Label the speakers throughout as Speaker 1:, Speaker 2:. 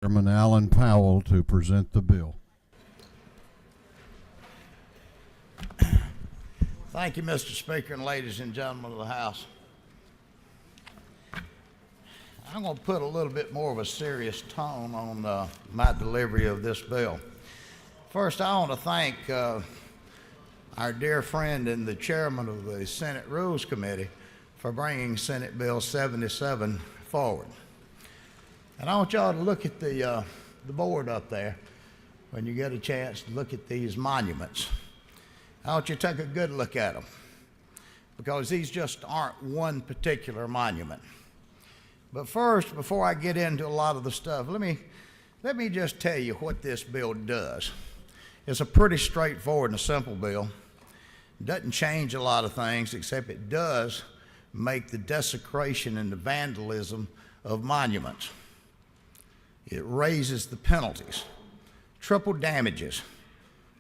Speaker 1: Chairman Alan Powell to present the bill.
Speaker 2: Thank you, Mr. Speaker, and ladies and gentlemen of the House. I'm going to put a little bit more of a serious tone on my delivery of this bill. First, I want to thank our dear friend and the chairman of the Senate Rules Committee for bringing Senate Bill 77 forward. And I want y'all to look at the board up there when you get a chance to look at these monuments. I want you to take a good look at them, because these just aren't one particular monument. But first, before I get into a lot of the stuff, let me just tell you what this bill does. It's a pretty straightforward and a simple bill. It doesn't change a lot of things, except it does make the desecration and the vandalism of monuments. It raises the penalties, triple damages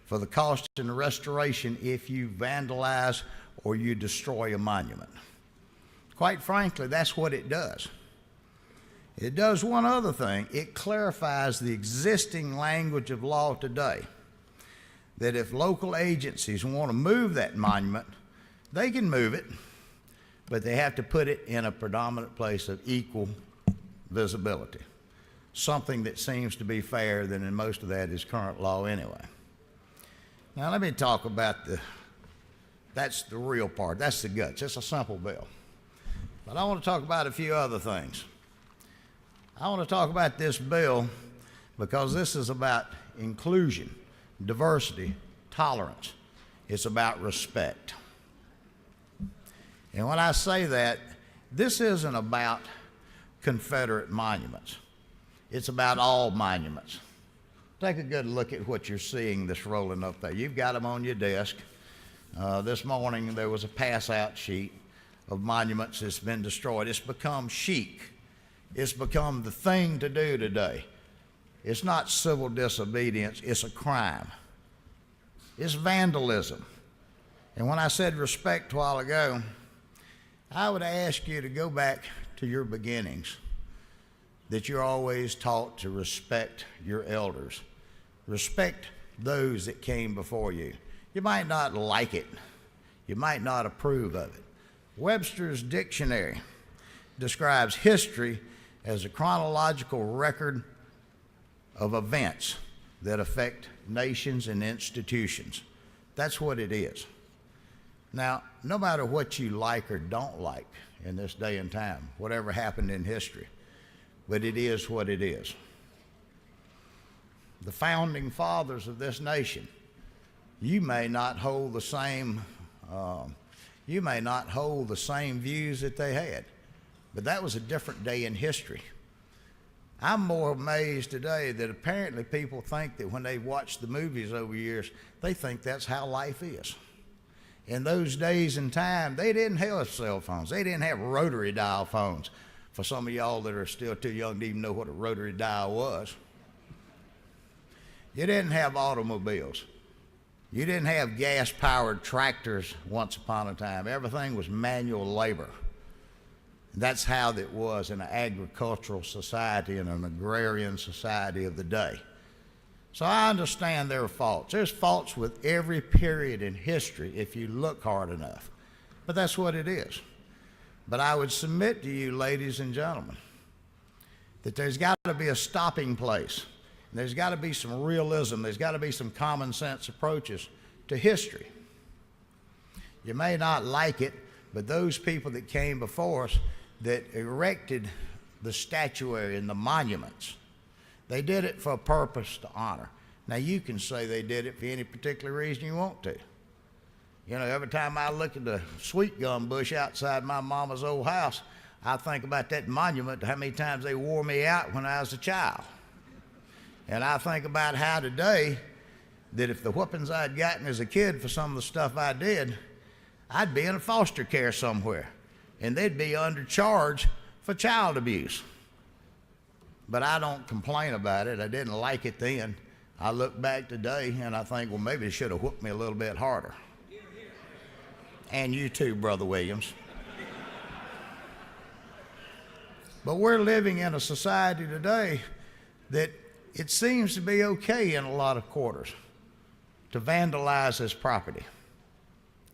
Speaker 2: for the cost and restoration if you vandalize or you destroy a monument. Quite frankly, that's what it does. It does one other thing. It clarifies the existing language of law today, that if local agencies want to move that monument, they can move it, but they have to put it in a predominant place of equal visibility, something that seems to be fair than in most of that is current law anyway. Now let me talk about that's the real part, that's the guts. It's a simple bill. But I want to talk about a few other things. I want to talk about this bill because this is about inclusion, diversity, tolerance. It's about respect. And when I say that, this isn't about Confederate monuments. It's about all monuments. Take a good look at what you're seeing that's rolling up there. You've got them on your desk. This morning there was a pass-out sheet of monuments that's been destroyed. It's become chic. It's become the thing to do today. It's not civil disobedience, it's a crime. It's vandalism. And when I said respect a while ago, I would ask you to go back to your beginnings, that you're always taught to respect your elders. Respect those that came before you. You might not like it. You might not approve of it. Webster's dictionary describes history as a chronological record of events that affect nations and institutions. That's what it is. Now, no matter what you like or don't like in this day and time, whatever happened in history, but it is what it is. The founding fathers of this nation, you may not hold the same views that they had, but that was a different day in history. I'm more amazed today that apparently people think that when they watch the movies over years, they think that's how life is. In those days and time, they didn't have cell phones. They didn't have rotary dial phones. For some of y'all that are still too young to even know what a rotary dial was. You didn't have automobiles. You didn't have gas-powered tractors once upon a time. Everything was manual labor. That's how it was in an agricultural society and an agrarian society of the day. So I understand there are faults. There's faults with every period in history if you look hard enough. But that's what it is. But I would submit to you, ladies and gentlemen, that there's got to be a stopping place. There's got to be some realism. There's got to be some common sense approaches to history. You may not like it, but those people that came before us that erected the statuary and the monuments, they did it for a purpose to honor. Now you can say they did it for any particular reason you want to. You know, every time I look at the sweet gum bush outside my mama's old house, I think about that monument to how many times they wore me out when I was a child. And I think about how today, that if the whoopings I'd gotten as a kid for some of the stuff I did, I'd be in a foster care somewhere, and they'd be under charge for child abuse. But I don't complain about it. I didn't like it then. I look back today and I think, well, maybe they should have whooped me a little bit harder. And you too, Brother Williams. But we're living in a society today that it seems to be okay in a lot of quarters to vandalize this property.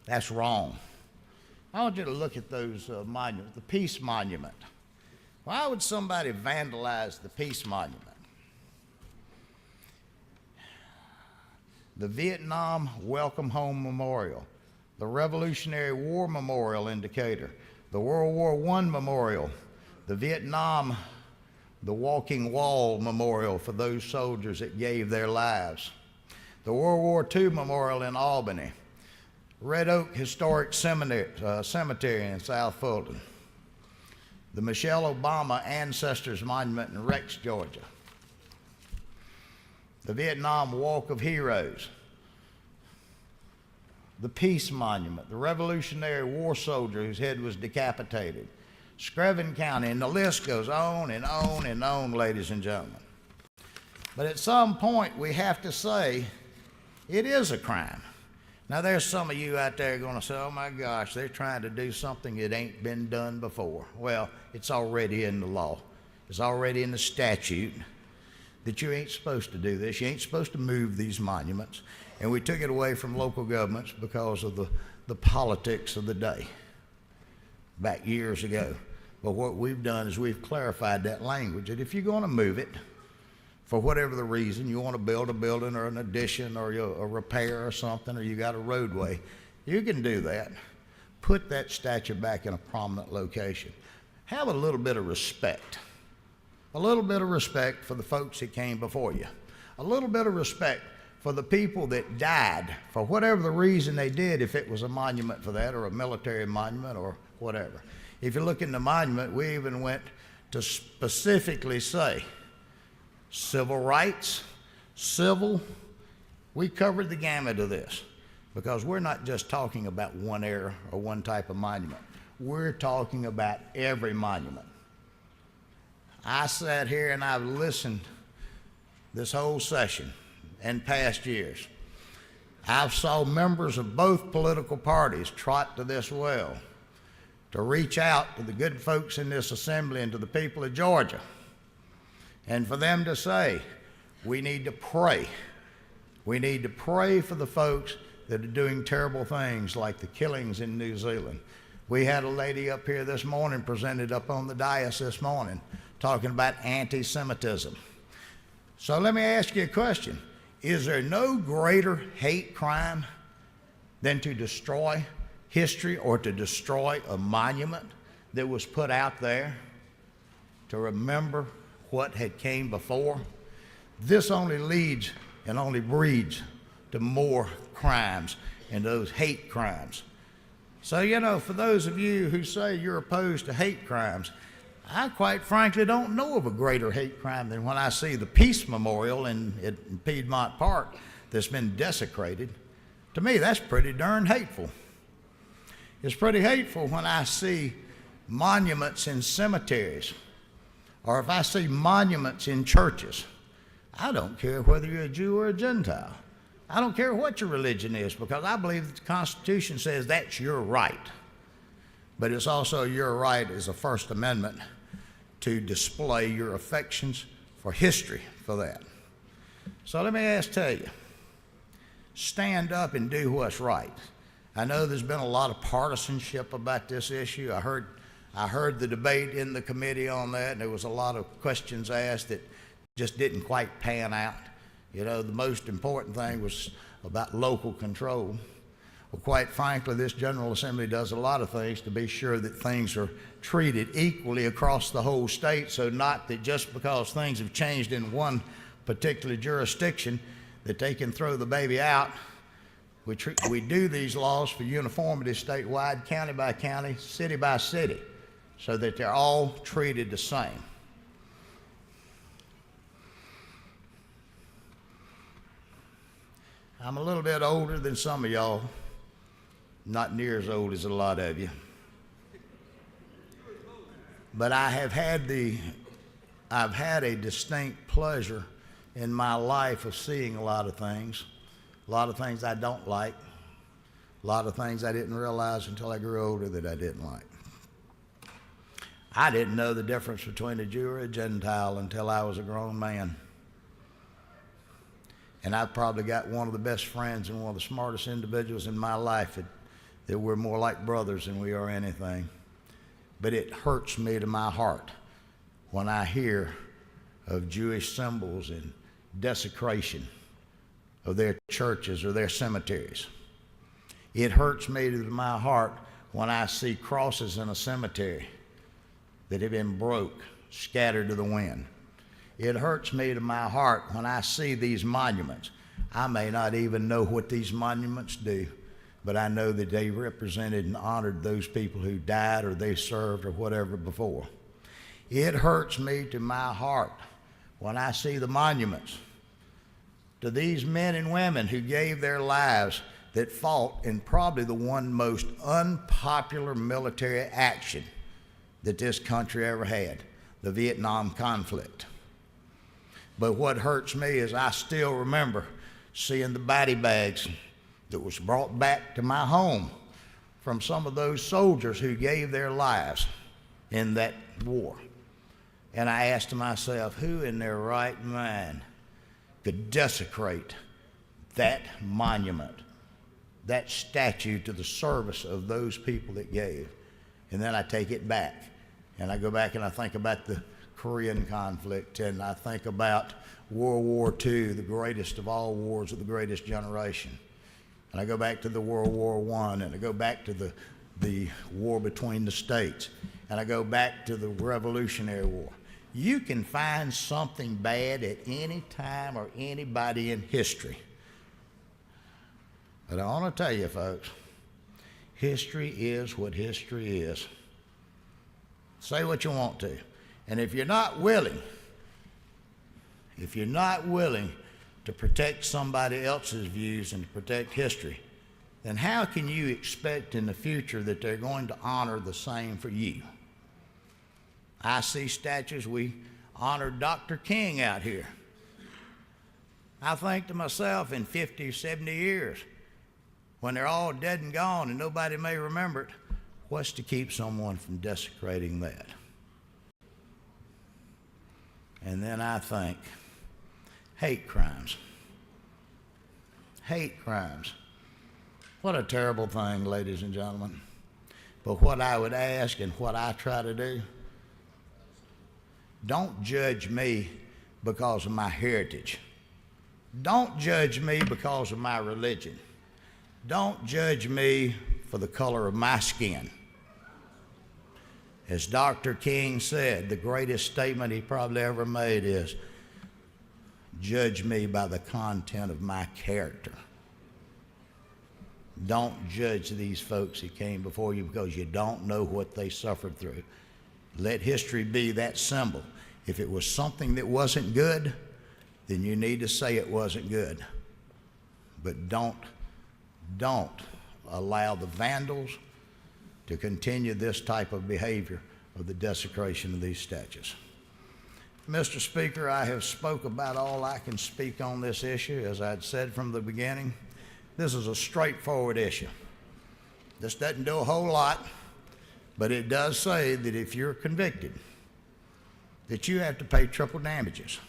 Speaker 2: That's wrong. I want you to look at those monuments, the Peace Monument. Why would somebody vandalize the Peace Monument? The Vietnam Welcome Home Memorial, the Revolutionary War Memorial in Decatur, the World War I Memorial, the Vietnam, the Walking Wall Memorial for those soldiers that gave their lives, the World War II Memorial in Albany, Red Oak Historic Cemetery in South Fulton, the Michelle Obama Ancestors Monument in Rex, Georgia, the Vietnam Walk of Heroes, the Peace Monument, the Revolutionary War soldier whose head was decapitated, Screven County, and the list goes on and on and on, ladies and gentlemen. But at some point, we have to say it is a crime. Now, there's some of you out there going to say, oh my gosh, they're trying to do something that ain't been done before. Well, it's already in the law. It's already in the statute that you ain't supposed to do this. You ain't supposed to move these monuments. And we took it away from local governments because of the politics of the day back years ago. But what we've done is we've clarified that language, that if you're going to move it, for whatever the reason, you want to build a building or an addition or a repair or something, or you got a roadway, you can do that. Put that statue back in a prominent location. Have a little bit of respect. A little bit of respect for the folks that came before you. A little bit of respect for the people that died for whatever the reason they did, if it was a monument for that or a military monument or whatever. If you look in the monument, we even went to specifically say civil rights, civil. We covered the gamut of this because we're not just talking about one era or one type of monument. We're talking about every monument. I sat here and I've listened this whole session and past years. I've saw members of both political parties trot to this well to reach out to the good folks in this assembly and to the people of Georgia, and for them to say, we need to pray. We need to pray for the folks that are doing terrible things like the killings in New Zealand. We had a lady up here this morning, presented up on the dais this morning, talking about anti-Semitism. So let me ask you a question. Is there no greater hate crime than to destroy history or to destroy a monument that was put out there to remember what had came before? This only leads and only breeds to more crimes and those hate crimes. So, you know, for those of you who say you're opposed to hate crimes, I quite frankly don't know of a greater hate crime than when I see the Peace Memorial in Piedmont Park that's been desecrated. To me, that's pretty darn hateful. It's pretty hateful when I see monuments in cemeteries, or if I see monuments in churches. I don't care whether you're a Jew or a Gentile. I don't care what your religion is, because I believe that the Constitution says that's your right. But it's also your right as a First Amendment to display your affections for history for that. So let me tell you, stand up and do what's right. I know there's been a lot of partisanship about this issue. I heard the debate in the committee on that, and there was a lot of questions asked that just didn't quite pan out. You know, the most important thing was about local control. Well, quite frankly, this General Assembly does a lot of things to be sure that things are treated equally across the whole state, so not that just because things have changed in one particular jurisdiction that they can throw the baby out. We do these laws for uniformity statewide, county by county, city by city, so that they're all treated the same. I'm a little bit older than some of y'all, not near as old as a lot of you. But I've had a distinct pleasure in my life of seeing a lot of things I don't like, a lot of things I didn't realize until I grew older that I didn't like. I didn't know the difference between a Jew or a Gentile until I was a grown man. And I've probably got one of the best friends and one of the smartest individuals in my life that we're more like brothers than we are anything. But it hurts me to my heart when I hear of Jewish symbols and desecration of their churches or their cemeteries. It hurts me to my heart when I see crosses in a cemetery that have been broke, scattered to the wind. It hurts me to my heart when I see these monuments. I may not even know what these monuments do, but I know that they represented and honored those people who died or they served or whatever before. It hurts me to my heart when I see the monuments to these men and women who gave their lives, that fought in probably the one most unpopular military action that this country ever had, the Vietnam conflict. But what hurts me is I still remember seeing the body bags that was brought back to my home from some of those soldiers who gave their lives in that war. And I asked myself, who in their right mind could desecrate that monument, that statue to the service of those people that gave? And then I take it back, and I go back and I think about the Korean conflict, and I think about World War II, the greatest of all wars of the greatest generation. And I go back to the World War I, and I go back to the war between the states, and I go back to the Revolutionary War. You can find something bad at any time or anybody in history. But I want to tell you, folks, history is what history is. Say what you want to. And if you're not willing to protect somebody else's views and to protect history, then how can you expect in the future that they're going to honor the same for you? I see statues. We honored Dr. King out here. I think to myself, in 50 or 70 years, when they're all dead and gone and nobody may remember it, what's to keep someone from desecrating that? And then I think, hate crimes. Hate crimes. What a terrible thing, ladies and gentlemen. But what I would ask and what I try to do, don't judge me because of my heritage. Don't judge me because of my religion. Don't judge me for the color of my skin. As Dr. King said, the greatest statement he probably ever made is, judge me by the content of my character. Don't judge these folks who came before you because you don't know what they suffered through. Let history be that symbol. If it was something that wasn't good, then you need to say it wasn't good. But don't allow the vandals to continue this type of behavior of the desecration of these statues. Mr. Speaker, I have spoke about all I can speak on this issue. As I'd said from the beginning, this is a straightforward issue. This doesn't do a whole lot, but it does say that if you're convicted, that you have to pay triple damages.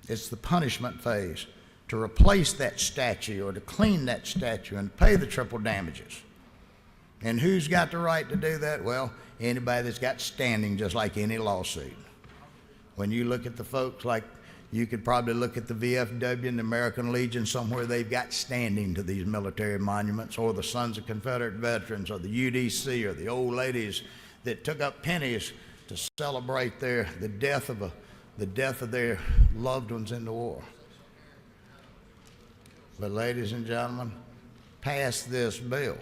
Speaker 2: It's the punishment phase to replace that statue or to clean that statue and pay the triple damages. And who's got the right to do that? Well, anybody that's got standing, just like any lawsuit. When you look at the folks, like you could probably look at the VFW and the American Legion, somewhere they've got standing to these military monuments, or the Sons of Confederate Veterans, or the UDC, or the old ladies that took up pennies to celebrate the death of their loved ones in the war. But ladies and gentlemen, pass this bill.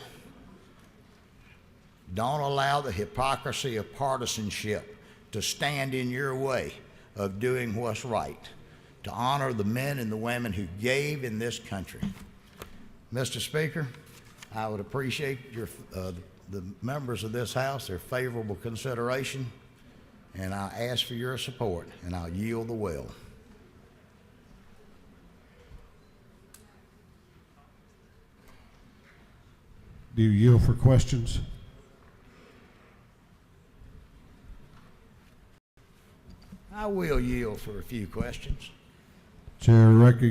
Speaker 2: Don't allow the hypocrisy of partisanship to stand in your way of doing what's right, to honor the men and the women who gave in this country. Mr. Speaker, I would appreciate the members of this House, their favorable consideration, and I ask for your support, and I'll yield the will.
Speaker 1: Do you yield for questions?
Speaker 2: I will yield for a few questions.
Speaker 1: Chair recognizes